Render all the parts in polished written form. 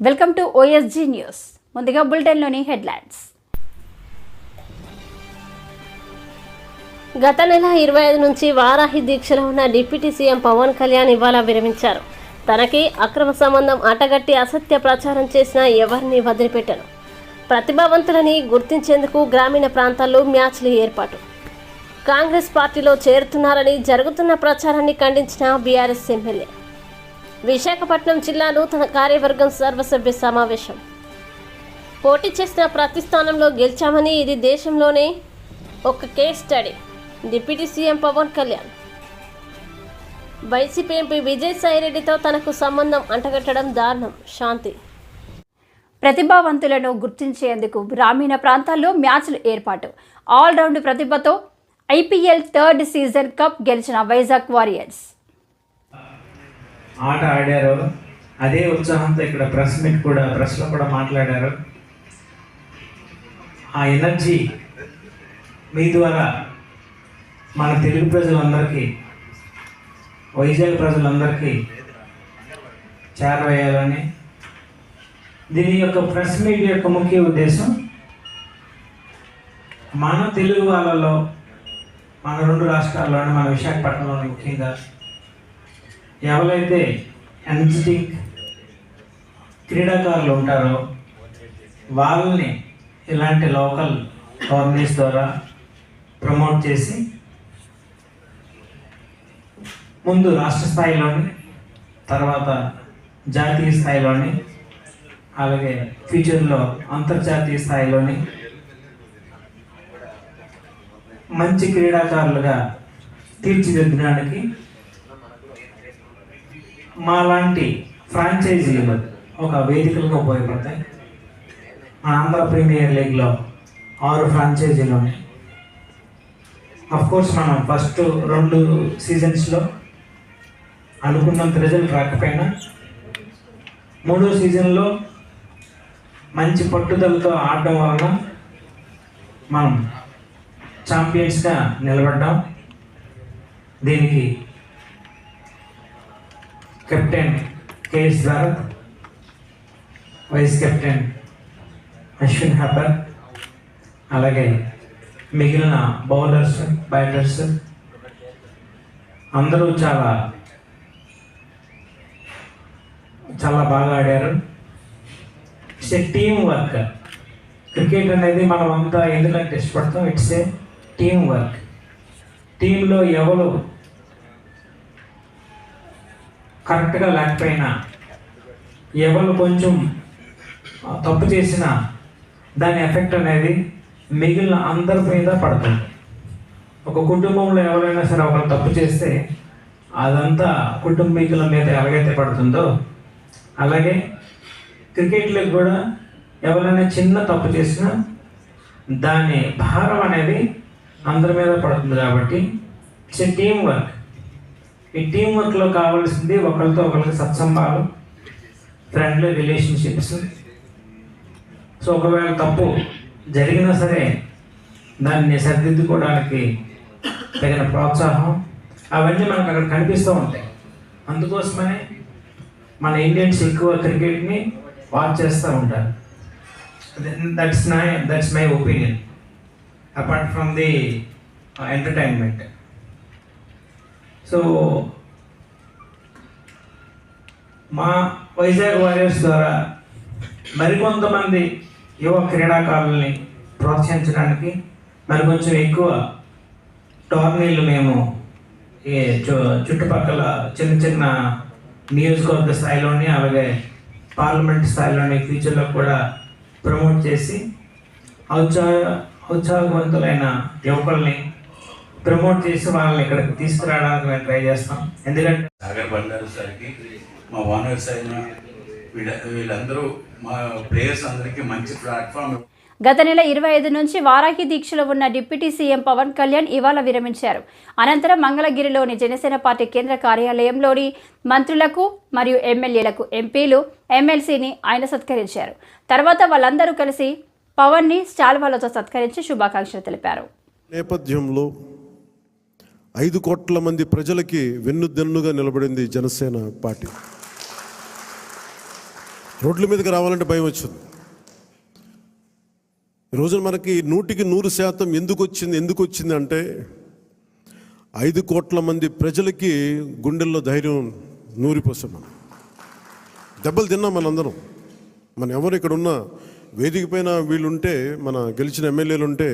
Welcome to OSG news. ముందుగా బులెటిన్లోని headlines. గత నెల 25 నుంచి వారాహి దీక్షలో ఉన్న డిప్యూటీ సీఎం పవన్ కళ్యాణ్ ఇవాళ విరమించారు. తనకి అక్రమ సంబంధం ఆటగట్టి అసత్య ప్రచారం చేసిన ఎవరిని వదిలిపెట్టను. ప్రతిభావంతులని గుర్తించేందుకు గ్రామీణ ప్రాంతాల్లో మ్యాచ్లు ఏర్పాటు. కాంగ్రెస్ పార్టీలో చేరుతున్నారని జరుగుతున్న ప్రచారాన్ని ఖండించిన బీఆర్ఎస్ ఎమ్మెల్యే. విశాఖపట్నం జిల్లాలో తన కార్యవర్గం సర్వసభ్య సమావేశం. పోటీ చేసిన ప్రతి స్థానంలో గెలిచామని ఇది దేశంలోనే ఒక case study. Deputy CM Pawan Kalyan. YCP MP విజయసాయిరెడ్డితో తనకు సంబంధం అంటగట్టడం దారుణం. శాంతి. ప్రతిభావంతులను గుర్తించేందుకు గ్రామీణ ప్రాంతాల్లో మ్యాచ్లు ఏర్పాటు. ఆల్రౌండ్ ప్రతిభతో IPL థర్డ్ సీజన్ కప్ గెలిచిన వైజాగ్ వారియర్స్. ఆట ఆడారు. అదే ఉత్సాహంతో ఇక్కడ ప్రెస్లో కూడా మాట్లాడారు. ఆ ఎనర్జీ మీ ద్వారా మన తెలుగు ప్రజలందరికీ, వైజాగ్ ప్రజలందరికీ చేరవేయాలని, దీని యొక్క ప్రెస్ మీట్ యొక్క ముఖ్య ఉద్దేశం మన తెలుగు వాళ్ళలో, మన రెండు రాష్ట్రాల్లోనే, మన విశాఖపట్నంలో ముఖ్యంగా ఎవరైతే ఎనర్జెటిక్ క్రీడాకారులు ఉంటారో వాళ్ళని ఇలాంటి లోకల్ టోర్నీస్ ద్వారా ప్రమోట్ చేసి ముందు రాష్ట్ర స్థాయిలోని, తర్వాత జాతీయ స్థాయిలోని, అలాగే ఫ్యూచర్లో అంతర్జాతీయ స్థాయిలోని మంచి క్రీడాకారులుగా తీర్చిదిద్దడానికి మాలాంటి ఫ్రాంచైజీలు ఒక వేదికలుగా ఉపయోగపడతాయి. మన ఆంధ్ర ప్రీమియర్ లీగ్లో 6 ఫ్రాంచైజీలు ఉన్నాయి. అఫ్కోర్స్ మనం ఫస్ట్ 2 సీజన్స్లో అనుకున్నంత రిజల్ట్ రాకపోయినా 3వ సీజన్లో మంచి పట్టుదలతో ఆడడం వలన మనం ఛాంపియన్స్గా నిలబడ్డాం. దీనికి captain KS Bharat, vice captain Ashwin Hebbar, అలాగే మిగిలిన బౌలర్స్, బ్యాటర్స్ అందరూ చాలా బాగా ఆడారు. It's a team work. Cricket అనేది మనం అంతా ఎందుకంటే ఇష్టపడతాం. It's a team work. టీంలో ఎవరు కరెక్ట్గా లేకపోయినా, ఎవరు కొంచెం తప్పు చేసినా దాని ఎఫెక్ట్ అనేది మిగిలిన అందరి మీద పడుతుంది. ఒక కుటుంబంలో ఎవరైనా సరే ఒకరు తప్పు చేస్తే అదంతా కుటుంబీకుల మీద ఎలాగైతే పడుతుందో, అలాగే క్రికెట్లో కూడా ఎవరైనా చిన్న తప్పు చేసినా దాని భారం అనేది అందరి మీద పడుతుంది. కాబట్టి ఇట్స్ ఏ టీమ్ వర్క్. ఈ టీం వర్క్లో కావాల్సింది ఒకరితో ఒకరికి సత్సంబాలు, ఫ్రెండ్లీ రిలేషన్షిప్స్. సో ఒకవేళ తప్పు జరిగినా సరే దాన్ని సరిదిద్దుకోవడానికి తగిన ప్రోత్సాహం, అవన్నీ మనకు అక్కడ కనిపిస్తూ ఉంటాయి. అందుకోసమనే మన ఇండియన్స్ ఎక్కువ క్రికెట్ని వాచ్ చేస్తూ ఉంటారు. That's my opinion, apart from the entertainment. So మా వైజాగ్ వారియర్స్ ద్వారా మరికొంతమంది యువ క్రీడాకారుల్ని ప్రోత్సహించడానికి మరికొంచెం ఎక్కువ టోర్నీలు మేము ఈ చుట్టుపక్కల చిన్న నియోజకవర్గ స్థాయిలోని, అలాగే పార్లమెంట్ స్థాయిలోని ఫ్యూచర్లో కూడా ప్రమోట్ చేసి ఉత్సాహవంతులైన యువకుల్ని ప్రమోట్ చేసి వాళ్ళని ఇక్కడికి తీసుకురావడానికి మేము ట్రై చేస్తాం. ఎందుకంటే సాగర్ బండారు సార్కి, మా ఓనర్స్ అయిన వీళ్ళందరూ, మా ప్లేయర్స్ అందరికీ మంచి ప్లాట్ఫామ్. గత నెల 25 నుంచి వారాహి దీక్షలో ఉన్న డిప్యూటీ సీఎం పవన్ కళ్యాణ్ ఇవాళ విరమించారు. అనంతరం మంగళగిరిలోని జనసేన పార్టీ కేంద్ర కార్యాలయంలోని మంత్రులకు మరియు ఎమ్మెల్యేలకు, ఎంపీలు, ఎమ్మెల్సీని ఆయన సత్కరించారు. తర్వాత వాళ్ళందరూ కలిసి పవన్ని శాల్వాలతో సత్కరించి శుభాకాంక్షలు తెలిపారు. నేపథ్యంలో 5 కోట్ల మంది ప్రజలకి వెన్నుదన్నుగా నిలబడింది జనసేన పార్టీ. రోడ్ల మీదకి రావాలంటే భయం వచ్చింది. ఈరోజు మనకి 100% ఎందుకు వచ్చింది అంటే 5 కోట్ల మంది ప్రజలకి గుండెల్లో ధైర్యం నూరిపోసాం. మనం దెబ్బలు తిన్నాం మనందరం. మన ఎవరు ఇక్కడ ఉన్న వేదిక పైన వీళ్ళుంటే, మన గెలిచిన ఎమ్మెల్యేలు ఉంటే,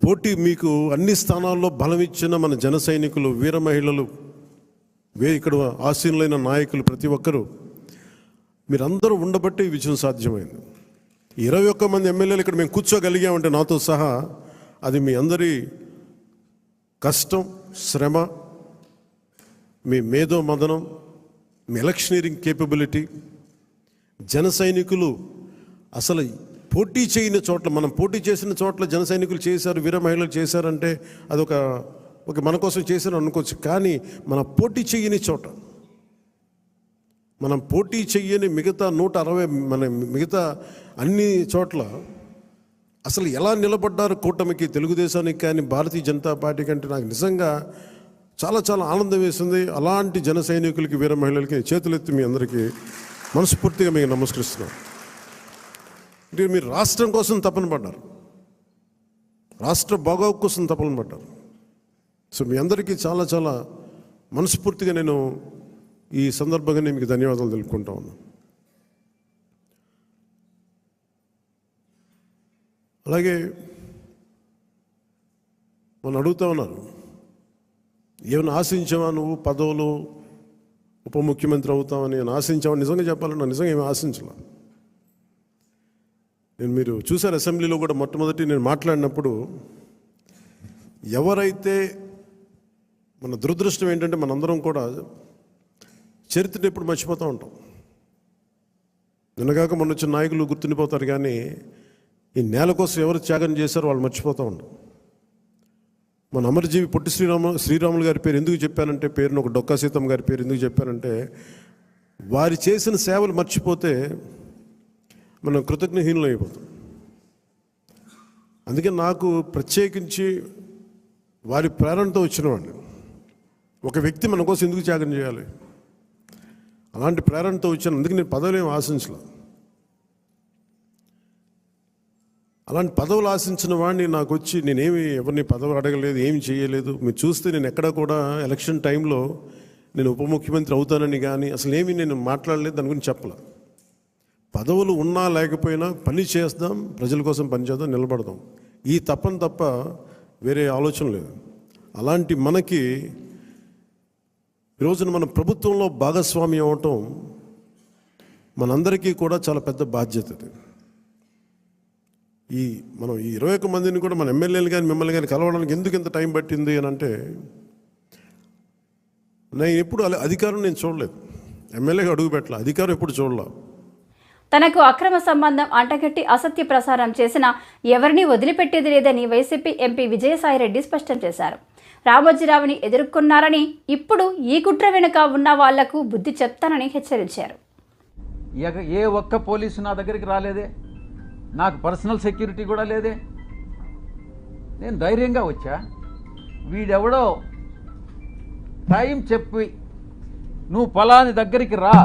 పోటీ మీకు అన్ని స్థానాల్లో బలం ఇచ్చిన మన జన సైనికులు, వీర మహిళలు, ఇక్కడ ఆసీనులైన నాయకులు ప్రతి ఒక్కరూ మీరందరూ ఉండబట్టి ఈ విజయం సాధ్యమైంది. 21 మంది ఎమ్మెల్యేలు ఇక్కడ మేము కూర్చోగలిగామంటే నాతో సహా అది మీ అందరి కష్టం, శ్రమ, మీ మేధో మదనం, మీ ఎలక్షనీరింగ్ కేపబిలిటీ. జన సైనికులు అసలు పోటీ చేయని చోట్ల, మనం పోటీ చేసిన చోట్ల జన సైనికులు చేశారు, వీర మహిళలు చేశారంటే అదొక మన కోసం చేశారు అనుకోవచ్చు. కానీ మన పోటీ చేయని చోట, మనం పోటీ చెయ్యని మిగతా 160 మన మిగతా అన్ని చోట్ల అసలు ఎలా నిలబడ్డారు కూటమికి, తెలుగుదేశానికి కానీ భారతీయ జనతా పార్టీ కంటే నాకు నిజంగా చాలా చాలా ఆనందం వేసింది. అలాంటి జన సైనికులకి, వీర మహిళలకి చేతులెత్తి మీ అందరికీ మనస్ఫూర్తిగా మీకు నమస్కరిస్తున్నాను. అంటే మీరు రాష్ట్రం కోసం తపన పడ్డారు, రాష్ట్ర బాగోగు కోసం తపన పడ్డారు. సో మీ అందరికీ చాలా చాలా మనస్ఫూర్తిగా నేను ఈ సందర్భంగా నేను మీకు ధన్యవాదాలు తెలుపుకుంటా ఉన్నాను. అలాగే మనం అడుగుతా ఉన్నారు, ఏమైనా ఆశించావా నువ్వు పదవులు, ఉప ముఖ్యమంత్రి అవుతామని ఆశించావా? నిజంగా చెప్పాలన్నా నిజంగా ఏమి ఆశించాల. మీరు చూశారు అసెంబ్లీలో కూడా మొట్టమొదటి నేను మాట్లాడినప్పుడు, ఎవరైతే మన దురదృష్టం ఏంటంటే మనందరం కూడా చరిత్రను ఎప్పుడు మర్చిపోతూ ఉంటాం. నిన్నగాక మొన్న వచ్చిన నాయకులు గుర్తుండిపోతారు, కానీ ఈ నేల కోసం ఎవరు త్యాగం చేశారో వాళ్ళు మర్చిపోతూ ఉంటాం. మన అమరజీవి పొట్టి శ్రీరాములు గారి పేరు ఎందుకు చెప్పానంటే, పేరును ఒక డొక్కా సీతమ్మ గారి పేరు ఎందుకు చెప్పానంటే, వారి చేసిన సేవలు మర్చిపోతే మనం కృతజ్ఞహీనులు అయిపోతాం. అందుకే నాకు ప్రత్యేకించి వారి ప్రేరణతో వచ్చినవాడిని. ఒక వ్యక్తి మన కోసం ఎందుకు త్యాగం చేయాలి, అలాంటి ప్రేరణతో వచ్చాను. అందుకే నేను పదవులు ఏమి ఆశించలే. అలాంటి పదవులు ఆశించిన వాడిని నాకు వచ్చి నేనేమి ఎవరిని పదవులు అడగలేదు, ఏమి చేయలేదు. మీరు చూస్తే నేను ఎక్కడ కూడా ఎలక్షన్ టైంలో నేను ఉప ముఖ్యమంత్రి అవుతానని కానీ అసలు ఏమీ నేను మాట్లాడలేదు, దాని గురించి చెప్పలే. పదవులు ఉన్నా లేకపోయినా పని చేద్దాం, ప్రజల కోసం పనిచేద్దాం, నిలబడదాం, ఈ తప్పని తప్ప వేరే ఆలోచన లేదు. అలాంటి మనకి ఈరోజున మన ప్రభుత్వంలో భాగస్వామ్యం అవటం మనందరికీ కూడా చాలా పెద్ద బాధ్యత. మనం ఈ 21 మందిని కూడా మన ఎమ్మెల్యేలు కానీ మిమ్మల్ని కానీ కలవడానికి ఎందుకు ఇంత టైం పట్టింది అని అంటే, నేను ఎప్పుడు అధికారం నేను చూడలేదు, ఎమ్మెల్యేగా అడుగు పెట్టలే, అధికారం ఎప్పుడు చూడలే. తనకు అక్రమ సంబంధం అంటగట్టి అసత్య ప్రసారం చేసిన ఎవరిని వదిలిపెట్టేది లేదని వైసీపీ ఎంపీ విజయసాయిరెడ్డి స్పష్టం చేశారు. రామోజీరావుని ఎదుర్కొన్నారని, ఇప్పుడు ఈ కుట్ర వెనుక ఉన్న వాళ్లకు బుద్ధి చెప్తానని హెచ్చరించారు. ఏ ఒక్క పోలీసు నా దగ్గరికి రాలేదే, నాకు పర్సనల్ సెక్యూరిటీ కూడా లేదే. నేను ధైర్యంగా వచ్చా. వీడెవడో టైం చెప్పి నువ్వు ఫలాని దగ్గరికి రా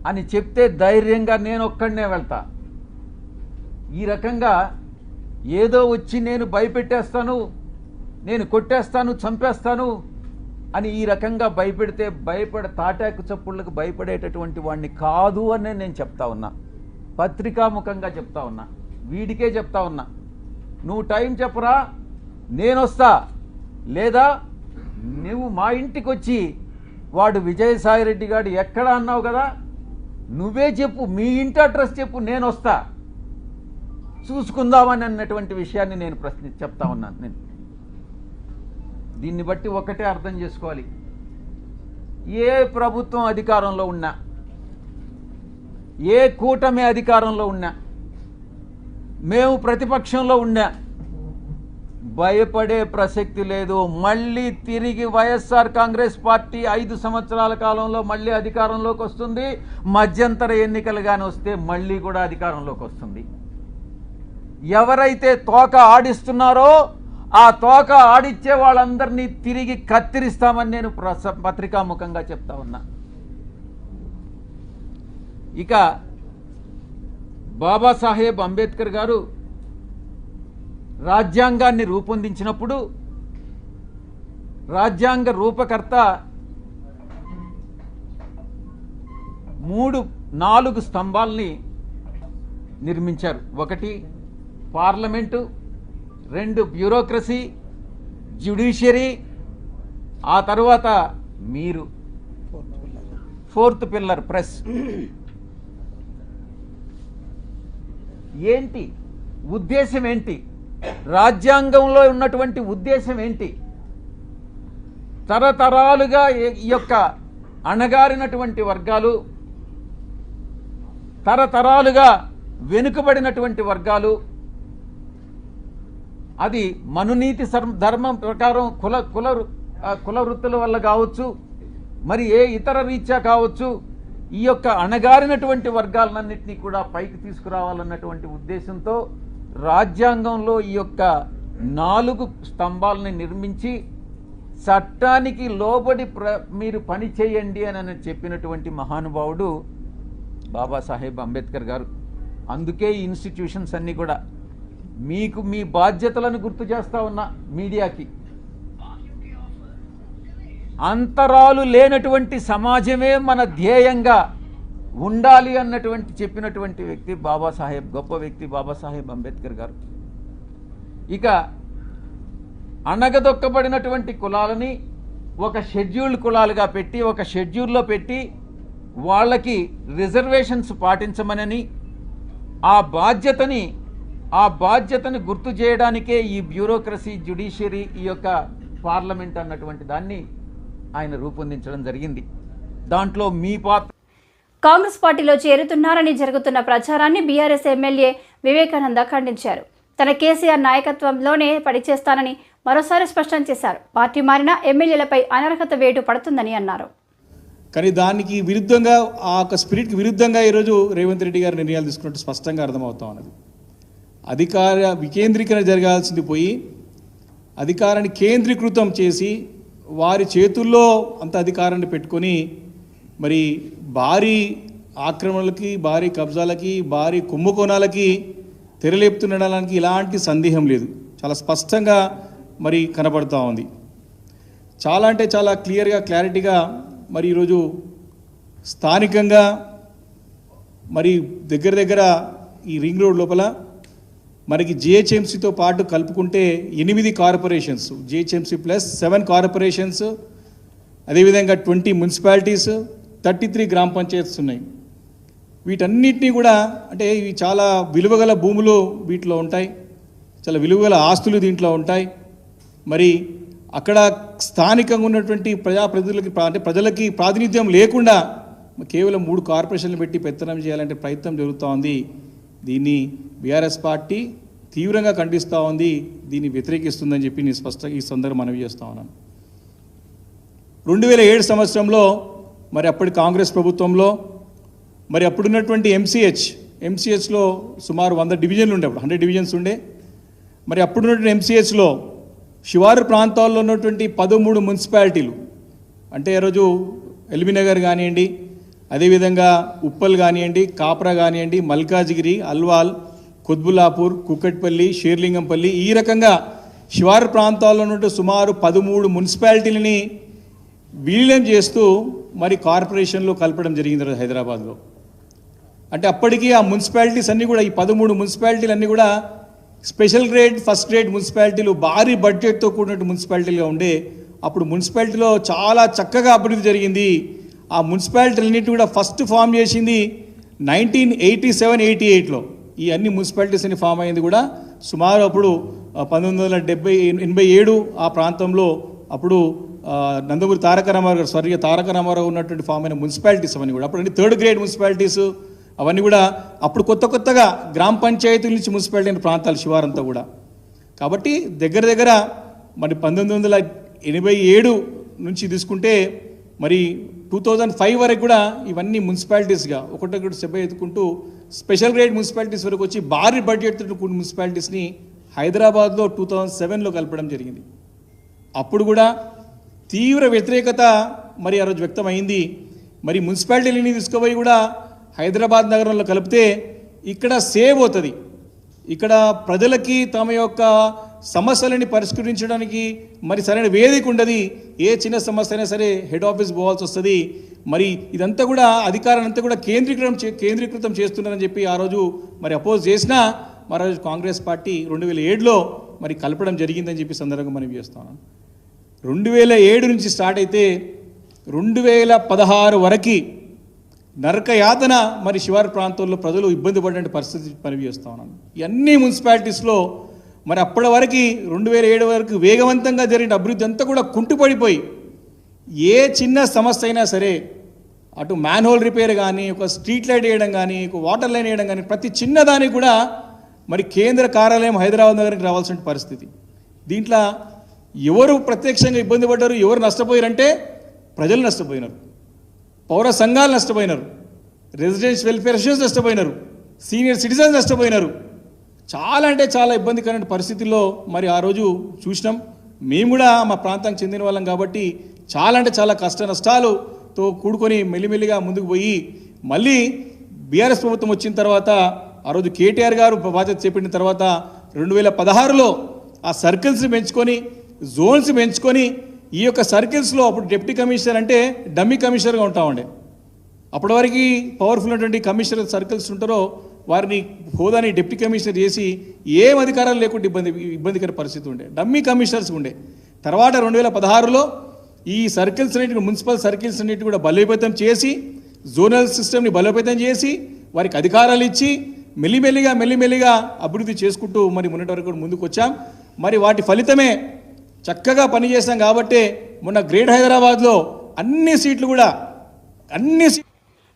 అని చెప్తే ధైర్యంగా నేను ఒక్కడనే వెళ్తా. ఈ రకంగా ఏదో వచ్చి నేను భయపెట్టేస్తాను, నేను కొట్టేస్తాను, చంపేస్తాను అని ఈ రకంగా భయపెడితే తాటాకు చప్పుళ్ళకు భయపడేటటువంటి వాడిని కాదు అని నేను చెప్తా ఉన్నా. పత్రికాముఖంగా చెప్తా ఉన్నా, వీడికే చెప్తా ఉన్నా. నువ్వు టైం చెప్పరా, నేను వస్తా, లేదా నువ్వు మా ఇంటికి వచ్చి వాడు విజయసాయిరెడ్డి గారు ఎక్కడ అన్నావు కదా, నువ్వే చెప్పు, మీ ఇంటి అడ్రస్ చెప్పు, నేను వస్తా, చూసుకుందామని అన్నటువంటి విషయాన్ని నేను చెప్తా ఉన్నాను. నేను దీన్ని బట్టి ఒకటే అర్థం చేసుకోవాలి, ఏ ప్రభుత్వం అధికారంలో ఉన్నా, ఏ కూటమి అధికారంలో ఉన్నా, మేము ప్రతిపక్షంలో ఉన్నా భయపడే ప్రసక్తి లేదు. మళ్ళీ తిరిగి వైఎస్ఆర్ కాంగ్రెస్ పార్టీ 5 సంవత్సరాల కాలంలో మళ్ళీ అధికారంలోకి వస్తుంది. మధ్యంతర ఎన్నికలు కానీ వస్తే మళ్ళీ కూడా అధికారంలోకి వస్తుంది. ఎవరైతే తోక ఆడిస్తున్నారో ఆ తోక ఆడిచ్చే వాళ్ళందరినీ తిరిగి కత్తిరిస్తామని నేను పత్రికాముఖంగా చెప్తా ఉన్నా. ఇక బాబాసాహెబ్ అంబేద్కర్ గారు రాజ్యాంగాన్ని రూపొందించినప్పుడు రాజ్యాంగ రూపకర్త 4 స్తంభాల్ని నిర్మించారు. 1 పార్లమెంటు, 2 బ్యూరోక్రసీ, జ్యుడిషియరీ, ఆ తర్వాత మీరు 4th పిల్లర్ ప్రెస్. ఏంటి ఉద్దేశం? ఏంటి రాజ్యాంగంలో ఉన్నటువంటి ఉద్దేశం ఏంటి? తరతరాలుగా ఈ యొక్క అణగారినటువంటి వర్గాలు, తరతరాలుగా వెనుకబడినటువంటి వర్గాలు, అది మనునీతి ధర్మం ప్రకారం కుల వృత్తుల వల్ల కావచ్చు, మరి ఏ ఇతర రీత్యా కావచ్చు, ఈ యొక్క అణగారినటువంటి వర్గాలన్నింటినీ కూడా పైకి తీసుకురావాలన్నటువంటి ఉద్దేశంతో రాజ్యాంగంలో ఈ యొక్క 4 స్తంభాలని నిర్మించి చట్టానికి లోబడి మీరు పని చేయండి అని చెప్పినటువంటి మహానుభావుడు బాబాసాహెబ్ అంబేద్కర్ గారు. అందుకే ఈ ఇన్స్టిట్యూషన్స్ అన్నీ కూడా మీకు మీ బాధ్యతలను గుర్తు చేస్తా ఉన్నా మీడియాకి. అంతరాలు లేనటువంటి సమాజమే మన ధ్యేయంగా ఉండాలి అన్నటువంటి చెప్పినటువంటి వ్యక్తి గొప్ప వ్యక్తి బాబాసాహెబ్ అంబేద్కర్ గారు. ఇక అణగదొక్కబడినటువంటి కులాలని ఒక షెడ్యూల్డ్ కులాలుగా పెట్టి, ఒక షెడ్యూల్లో పెట్టి వాళ్ళకి రిజర్వేషన్స్ పాటించమనని, ఆ బాధ్యతని గుర్తు చేయడానికే ఈ బ్యూరోక్రసీ, జ్యుడిషియరీ, ఈ యొక్క పార్లమెంట్ అన్నటువంటి దాన్ని ఆయన రూపొందించడం జరిగింది. దాంట్లో మీ పాత్ర. కాంగ్రెస్ పార్టీలో చేరుతున్నారని జరుగుతున్న ప్రచారాన్ని బీఆర్ఎస్ ఎమ్మెల్యే వివేకానంద ఖండించారు. తన కేసీఆర్ నాయకత్వంలోనే పనిచేస్తానని మరోసారి స్పష్టం చేశారు. పార్టీ మారిన ఎమ్మెల్యేలపై అనర్హత వేటు పడుతుందని అన్నారు. కానీ దానికి విరుద్ధంగా, ఆ యొక్క స్పిరిట్కి విరుద్ధంగా ఈరోజు రేవంత్ రెడ్డి గారు నిర్ణయాలు తీసుకున్నట్టు స్పష్టంగా అర్థమవుతా ఉన్నది. అధికార వికేంద్రీకరణ జరగాల్సింది పోయి అధికారాన్ని కేంద్రీకృతం చేసి వారి చేతుల్లో అంత అధికారాన్ని పెట్టుకొని మరి భారీ ఆక్రమణలకి, భారీ కబ్జాలకి, భారీ కుంభకోణాలకి తెరలేపుతుండడానికి ఇలాంటి సందేహం లేదు. చాలా స్పష్టంగా మరి కనబడుతూ ఉంది. చాలా అంటే చాలా క్లారిటీగా మరి ఈరోజు స్థానికంగా మరి దగ్గర ఈ రింగ్ రోడ్ లోపల మనకి జిహెచ్ఎంసీతో పాటు కలుపుకుంటే 8 కార్పొరేషన్స్, జిహెచ్ఎంసీ ప్లస్ 7 కార్పొరేషన్స్, అదేవిధంగా 20 మున్సిపాలిటీస్, 33 గ్రామ పంచాయత్స్ ఉన్నాయి. వీటన్నిటినీ కూడా అంటే ఇవి చాలా విలువగల భూములు వీటిలో ఉంటాయి, చాలా విలువగల ఆస్తులు దీంట్లో ఉంటాయి. మరి అక్కడ స్థానికంగా ఉన్నటువంటి ప్రజాప్రతినిధులకి అంటే ప్రజలకి ప్రాతినిధ్యం లేకుండా కేవలం 3 కార్పొరేషన్లు పెట్టి పెత్తనం చేయాలంటే ప్రయత్నం జరుగుతూ ఉంది. దీన్ని బీఆర్ఎస్ పార్టీ తీవ్రంగా ఖండిస్తూ ఉంది, దీన్ని వ్యతిరేకిస్తుందని చెప్పి నేను స్పష్టంగా ఈ సందర్భంగా మనవి చేస్తూ ఉన్నాను. 2007 సంవత్సరంలో మరి అప్పటి కాంగ్రెస్ ప్రభుత్వంలో మరి అప్పుడున్నటువంటి ఎంసీహెచ్లో సుమారు 100 డివిజన్లు ఉండే, అప్పుడు 100 డివిజన్స్ ఉండే. మరి అప్పుడున్నటువంటి ఎంసీహెచ్లో శివారు ప్రాంతాల్లో ఉన్నటువంటి 13 మున్సిపాలిటీలు అంటే ఈరోజు ఎల్బీనగర్ కానివ్వండి, అదేవిధంగా ఉప్పల్ కానివ్వండి, కాప్రా కానివ్వండి, మల్కాజిగిరి, అల్వాల్, కుత్బుల్లాపూర్, కుక్కట్పల్లి, షేర్లింగంపల్లి, ఈ రకంగా శివారు ప్రాంతాల్లో ఉన్నట్టు సుమారు 13 మున్సిపాలిటీలని విలీనం చేస్తూ మరి కార్పొరేషన్లో కలపడం జరిగింది హైదరాబాద్లో. అంటే అప్పటికి ఆ మున్సిపాలిటీస్ అన్నీ కూడా, ఈ 13 మున్సిపాలిటీలు అన్నీ కూడా స్పెషల్ గ్రేడ్, ఫస్ట్ గ్రేడ్ మున్సిపాలిటీలు, భారీ బడ్జెట్తో కూడినట్టు మున్సిపాలిటీలుగా ఉండే. అప్పుడు మున్సిపాలిటీలో చాలా చక్కగా అభివృద్ధి జరిగింది. ఆ మున్సిపాలిటీలన్నింటి కూడా ఫస్ట్ ఫామ్ చేసింది 1987-88లో. ఈ అన్ని మున్సిపాలిటీస్ అని ఫామ్ అయింది కూడా సుమారు అప్పుడు 1987 ఆ ప్రాంతంలో అప్పుడు నందమూరి తారక రామారావు గారు, స్వర్గీయ తారక రామారావు ఉన్నటువంటి ఫామ్ అయిన మున్సిపాలిటీస్ అవన్నీ కూడా అప్పుడు 3rd గ్రేడ్ మున్సిపాలిటీస్ అవన్నీ కూడా అప్పుడు కొత్తగా గ్రామ పంచాయతీల నుంచి మున్సిపాలిటీ అయిన ప్రాంతాలు శివారంతా కూడా. కాబట్టి దగ్గర మరి 1987 నుంచి తీసుకుంటే మరి 2005 వరకు కూడా ఇవన్నీ మున్సిపాలిటీస్గా ఒకటొకటి స్టెప్ ఎత్తుకుంటూ స్పెషల్ గ్రేడ్ మున్సిపాలిటీస్ వరకు వచ్చి భారీ బడ్జెట్తో కూడిన మున్సిపాలిటీస్ని హైదరాబాద్లో 2007లో కలపడం జరిగింది. అప్పుడు కూడా తీవ్ర వ్యతిరేకత మరి ఆ రోజు వ్యక్తమైంది. మరి మున్సిపాలిటీలని తీసుకుపోయి కూడా హైదరాబాద్ నగరంలో కలిపితే ఇక్కడ సేవ్ అవుతుంది. ఇక్కడ ప్రజలకి తమ యొక్క సమస్యలని పరిష్కరించడానికి మరి సరైన వేదిక ఉండదు. ఏ చిన్న సమస్య అయినా సరే హెడ్ ఆఫీస్ పోవాల్సి వస్తుంది. మరి ఇదంతా కూడా అధికారాన్ని అంతా కూడా కేంద్రీకృతం చేస్తున్నారని చెప్పి ఆ రోజు మరి అపోజ్ చేసినా మరి కాంగ్రెస్ పార్టీ 2007లో మరి కలపడం జరిగిందని చెప్పి సందర్భంగా మనం చేస్తున్నాం. 2007 నుంచి స్టార్ట్ అయితే 2016 వరకు నరక యాతన మరి శివారు ప్రాంతాల్లో ప్రజలు ఇబ్బంది పడిన పరిస్థితి పనిచేస్తూ ఉన్నాను. ఇవన్నీ మున్సిపాలిటీస్లో మరి అప్పటి వరకు 2007 వరకు వేగవంతంగా జరిగిన అభివృద్ధి అంతా కూడా కుంటుపడిపోయి ఏ చిన్న సమస్య అయినా సరే అటు మ్యాన్హోల్ రిపేర్ కానీ, ఒక స్ట్రీట్ లైట్ వేయడం కానీ, ఒక వాటర్ లైన్ వేయడం కానీ, ప్రతి చిన్నదానికి కూడా మరి కేంద్ర కార్యాలయం హైదరాబాద్ నగరానికి రావాల్సిన పరిస్థితి. దీంట్లో ఎవరు ప్రత్యక్షంగా ఇబ్బంది పడ్డారు, ఎవరు నష్టపోయారంటే ప్రజలు నష్టపోయినారు, పౌర సంఘాలు నష్టపోయినారు, రెసిడెన్స్ వెల్ఫేర్ అసోసియేషన్స్ నష్టపోయినారు, సీనియర్ సిటిజన్స్ నష్టపోయినారు. చాలా అంటే చాలా ఇబ్బందికరమైన పరిస్థితుల్లో మరి ఆ రోజు చూసినాం. మేము కూడా మా ప్రాంతానికి చెందిన వాళ్ళం కాబట్టి చాలా అంటే చాలా కష్ట నష్టాలతో కూడుకొని మెల్లిమెల్లిగా ముందుకు పోయి మళ్ళీ బీఆర్ఎస్ ప్రభుత్వం వచ్చిన తర్వాత ఆ రోజు కేటీఆర్ గారు బాధ్యత చేపట్టిన తర్వాత 2016లో ఆ సర్కిల్స్ని పెంచుకొని, జోన్స్ పెంచుకొని, ఈ యొక్క సర్కిల్స్లో అప్పుడు డిప్యూటీ కమిషనర్ అంటే డమ్మీ కమిషనర్గా ఉంటా ఉండే. అప్పటి వరకు పవర్ఫుల్ ఉన్నటువంటి కమిషనర్ సర్కిల్స్ ఉంటారో వారిని హోదాని డిప్యూటీ కమిషనర్ చేసి ఏం అధికారాలు లేకుండా ఇబ్బందికర పరిస్థితి ఉండే, డమ్మీ కమిషనర్స్ ఉండే. తర్వాత 2016లో ఈ సర్కిల్స్ అన్నింటిని, మున్సిపల్ సర్కిల్స్ అన్నింటినీ కూడా బలోపేతం చేసి, జోనల్ సిస్టమ్ని బలోపేతం చేసి, వారికి అధికారాలు ఇచ్చి మెల్లిమెల్లిగా అభివృద్ధి చేసుకుంటూ మరి మొన్నటి వరకు ముందుకు వచ్చాం. మరి వాటి ఫలితమే చక్కగా పనిచేసాం కాబట్టే మొన్న గ్రేట్ హైదరాబాద్లో అన్ని సీట్లు కూడా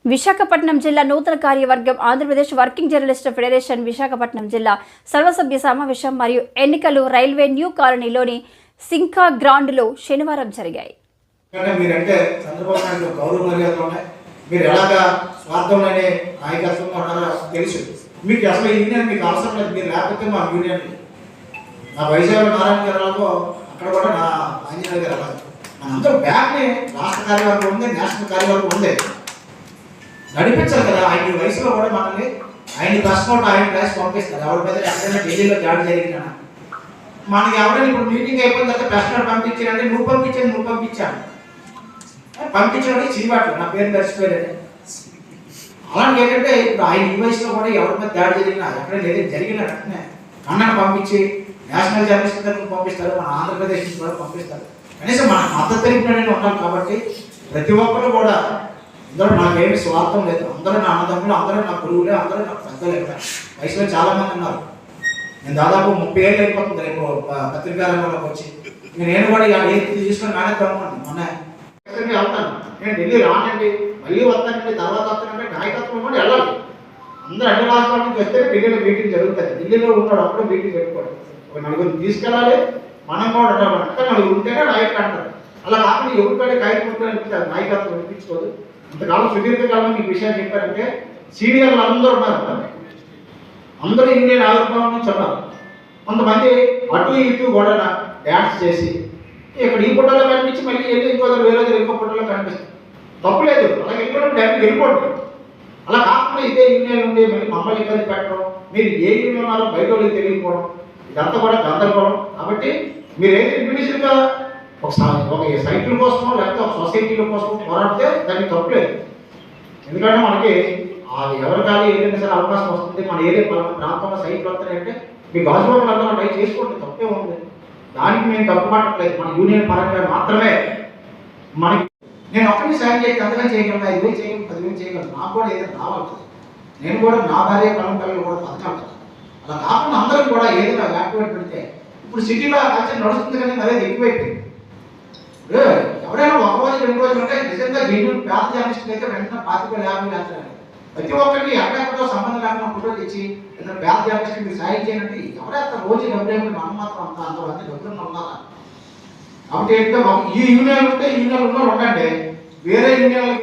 విశాఖపట్నం జిల్లా నూతన కార్యవర్గం Andhra Pradesh working journalist federation Visakhapatnam జిల్లా సర్వసభ్య సమావేశం మరియు ఎన్నికలు రైల్వే న్యూ కాలనీలోని సింకా గ్రౌండ్లో శనివారం జరిగాయి. మీరంటే చంద్రబాబు నాయుడు గౌరవ మర్యాదలు ఉన్నాయి. మీరు ఎలాగా స్వార్థంలోనే నాయకత్వంగా ఉన్నారో తెలుసు. మీకు అసలు ఈ యూనియన్ మీకు అవసరం లేదు. మీరు లేకపోతే మా యూనియన్, నా వైజాగ్ నారాయణ గారు అలాగో అక్కడ కూడా నా ఆంజనేయ గారు అలాగే అందరూ బ్యాక్ని రాష్ట్ర కార్యవర్గం ఉంది, నేషనల్ కార్యవర్గం ఉంది, నడిపించాలి కదా. ఆయన వయసులో కూడా మనల్ని ఆయన ప్రశ్న ఆయన రాసి పంపిస్తారు. ఎవరి మీద ఎక్కడైనా ఢిల్లీలో దాడి జరిగినా మనకి ఎవరైనా ఇప్పుడు మీటింగ్ అయిపోయిన తర్వాత ప్రశ్న పంపించారంటే నువ్వు పంపించాను పంపించాడు చీవాట్లు నా పేరు మర్చిపోయారండి. అలాంటి ఏంటంటే ఇప్పుడు ఆయన ఈ వయసులో కూడా ఎవరి మీద దాడి జరిగినా ఎక్కడైనా ఏదైనా జరిగినా వెంటనే అన్నను పంపించి నేషనల్ జర్నలిస్ట్ దగ్గరకు పంపిస్తారు, మన ఆంధ్రప్రదేశ్ నుంచి కూడా పంపిస్తారు. కనీసం మన మద్దతు తెలిపినట్టు ఉండాలి. కాబట్టి ప్రతి ఒక్కరు కూడా అందరూ నాకేమి స్వార్థం లేదు, అందరూ నా అన్నదమ్ములు, అందరూ నా గురువులే, అందరూ నా పెద్దలే. వయసులో చాలా మంది ఉన్నారు. నేను దాదాపు 30 ఏళ్ళు అయిపోతుంది రేపు పత్రికా రంగంలోకి వచ్చి. నేను కూడా తీసుకొని మేనేజ్ అనుకోండి. మొన్న వెళ్తాను, నేను ఢిల్లీ రానండి, మళ్ళీ వస్తానండి, తర్వాత వస్తానంటే నాయకత్వం కూడా వెళ్ళాలి. అందరూ అన్ని రాష్ట్రాల నుంచి వస్తే ఢిల్లీలో మీటింగ్ జరుగుతుంది. ఢిల్లీలో ఉన్నాడు అప్పుడు మీటింగ్ పెట్టుకోండి. ఒక నలుగురిని తీసుకెళ్ళాలి, మనం కూడా ఉండాలి. నలుగురు ఉంటేనే నాయకులు అంటారు. అలా కాకుండా ఎవరికంటే కాయకుంటారు, నాయకత్వం వినిపించుకోదు. ఇంతకాలం సుదీర్ఘకాలం మీకు విషయాలు చెప్పారంటే సీనియర్లు అందరూ ఉన్నారు, అందరూ ఇండియన్ ఆవిర్భావం నుంచి ఉన్నారు. కొంతమంది అటు ఇటు కూడా డ్యాన్స్ చేసి ఇక్కడ ఈ ఫోటోలో కనిపించి మళ్ళీ వెళ్ళి ఇంకో వేరే ఇంకో ఫోటోలో కనిపిస్తుంది. తప్పులేదు, అలా వెళ్ళిపోవడం డైరెక్ట్ వెళ్ళిపోవడం. అలా కాకుండా ఇదే యూనియన్ ఉండి మళ్ళీ మమ్మల్ని ఇబ్బంది పెట్టడం, మీరు ఏ యూనియన్ ఉన్నారో బయట వాళ్ళకి తెలియకపోవడం, ఇదంతా కూడా గందరగోళం. కాబట్టి మీరు ఏది ఇండివిజువల్గా ఒక సైకిల్ కోసమో లేకపోతే ఒక సొసైటీల కోసం పోరాడితే దానికి తప్పులేదు. ఎందుకంటే మనకి అది ఎవరి కాదు ఏదైనా సరే అవకాశం వస్తుంది. మన ఏరియా ప్రాంతంలో సైట్లు వస్తున్నాయంటే మీ గాజువాళ్ళు అందరూ ట్రై చేసుకోండి, తప్పే ఉంది. దానికి మేము తప్పు పట్టట్లేదు. మన యూనియన్ పరంగా మాత్రమే మనకి నేను ఒక్కరిని సాయం చేయగలను, అంతగా చేయగలను, 5,000 చేయగలను, 10,000 చేయగలను. నాకు కూడా ఏదైనా రావాలి. నేను కూడా నా భార్య పిల్లలు కూడా బతకాలి కదా. అలా కాకుండా అందరం కూడా ఏదైనా యాక్టివేట్ పెడితే ఇప్పుడు సిటీలో కల్చర్ నడుస్తుంది కానీ అదే ఎక్కువైపోయింది. ఎవరైనా ఒక రోజు 2 రోజులు ఉంటే నిజంగా జెన్యూన్ పేద జర్నలిస్ట్ అయితే వెంటనే 25,000 వేస్తారు. ప్రతి ఒక్కరికి ఎక్కడెక్కడో సంబంధం లేకుండా ఫోటోలు ఇచ్చి ఏదైనా పేద జర్నలిస్ట్ మీరు సాయం చేయండి. ఎవరైతే రోజు డబ్బులు మనం మాత్రం అంతమంది డబ్బులు ఉన్నారా? కాబట్టి ఈ యూనియన్ ఉంటే యూనియన్ ఉన్న ఉండండి, వేరే యూనియన్.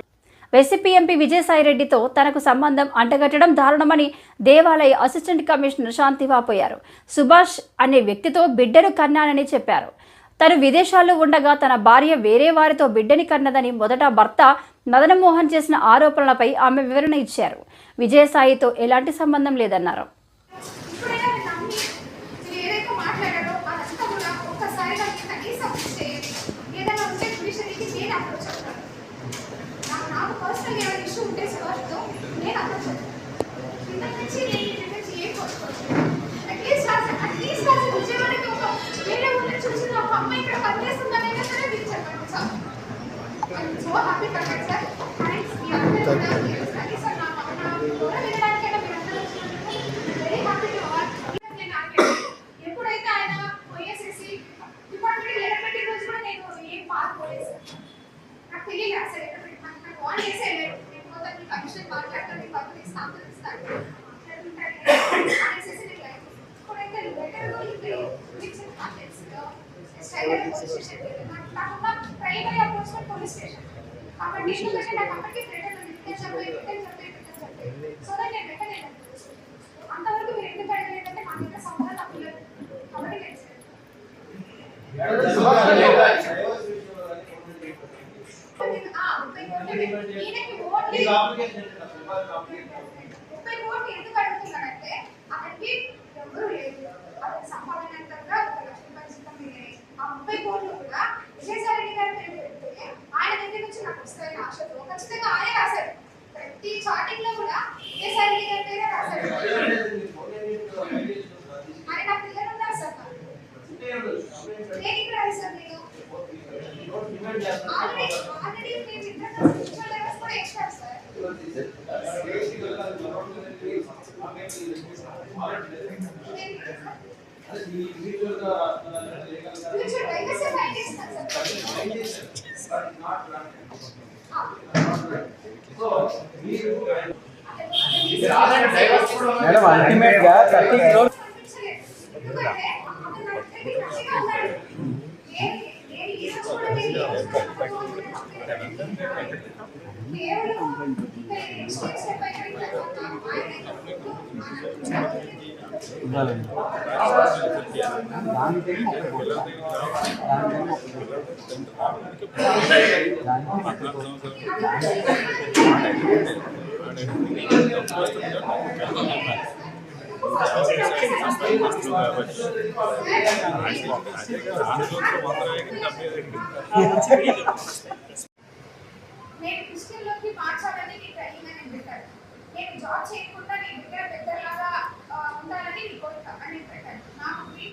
వైసీపీ ఎంపీ విజయసాయిరెడ్డితో తనకు సంబంధం అంటగట్టడం దారుణమని దేవాలయ అసిస్టెంట్ కమిషనర్ శాంతి వాపోయారు. సుభాష్ అనే వ్యక్తితో బిడ్డను కన్నానని చెప్పారు. తను విదేశాల్లో ఉండగా తన భార్య వేరే వారితో బిడ్డని కన్నదని మొదట భర్త మదనమోహన్ చేసిన ఆరోపణలపై ఆమె వివరణ ఇచ్చారు. విజయసాయితో ఎలాంటి సంబంధం లేదన్నారు. ఇప్పుడైనా నేను నమ్మి మీరు ఏదైతే మాట్లాడారో అదంతా కూడా ఒక్కసారి నాకు కనీసం చేయండి. ఏదైనా ఉంటే విషయానికి నేను అప్రోచ్ అవుతాను. నాకు పర్సనల్గా ఏమైనా ఇష్యూ ఉంటే సార్తో నేను అప్రోచ్ అవుతాను. ఇంతకు మించి నేను నుంచి ఏం కోరుకోవచ్చు. అట్లీస్ట్ అసలు విజయవాడకి ఒక వేరే ఊళ్ళో చూసిన ఒక అమ్మాయి ఇక్కడ పనిచేస్తుందనైనా సరే మీరు చెప్పండి sir. So happy for that sir. Thanks. మీ అందరూ కనీసం నా కూడా వినడానికైనా మీరు అందరూ వచ్చినందుకు వెరీ హ్యాపీ టు ఆల్. ఎప్పుడైతే ఆయన పోయేసేసి డిపార్ట్మెంట్ లెటర్ పెట్టిన రోజు కూడా నేను ఏం పాల్గొలేదు సార్. నాకు తెలియదు అసలు నాకు కాల్ చేసేయలేరు. నేను మొత్తం మీ కమిషన్ మాట్లాడతాను, మీ పక్కన ఇస్తాను అనేసి నేను లైక్ ఇప్పుడైతే లెటర్ ఇచ్చిన కాంటెక్స్ స్టైగర్ పోలీస్ స్టేషన్ కాకుండా ప్రైమరీ అప్రోచ్మెంట్ పోలీస్ స్టేషన్ కాబట్టి ఎందుకంటే నాకు అప్పటికి రిటర్న్ చెప్పే సో దట్ నేను రిటర్న్ అంతవరకు మీరు ఎందుకు అడగలేదంటే మా యొక్క సంబంధం నాకు లేదు కాబట్టి ఎందుకు అడుగుతున్నానంటే అతనికి ఎవరు లేదు. అతని సంపాదనంతగా 1 లక్ష రూపాయల జీతం మిగిలినాయి. ఆ 30 కోట్లు కూడా విజయసాయి రెడ్డి గారి పేరు పెడితే ఆయన దగ్గర నుంచి నాకు వస్తాయని ఆశతో ఖచ్చితంగా ఆయనే రాశాడు. ప్రతి చాటింగ్ లో కూడా విజయసాయి రెడ్డి గారి పేరే రాశాడు. ఆయన నా పిల్లలు ఉన్నారు సార్. నేను ఇక్కడ రాశాను. నేను ఆల్రెడీ మేము ఇద్దరు కూడా ఎక్స్ట్రా సార్. మేడం అల్టిమేట్ గా 30 crores నేను క్రిస్టియన్లోకి మార్చాలని ట్రైనింగ్ అని పెట్టాను. నేను జాబ్ చేయకుండా నేను దగ్గర పెద్దలాగా ఉండాలని కోరుతాను అని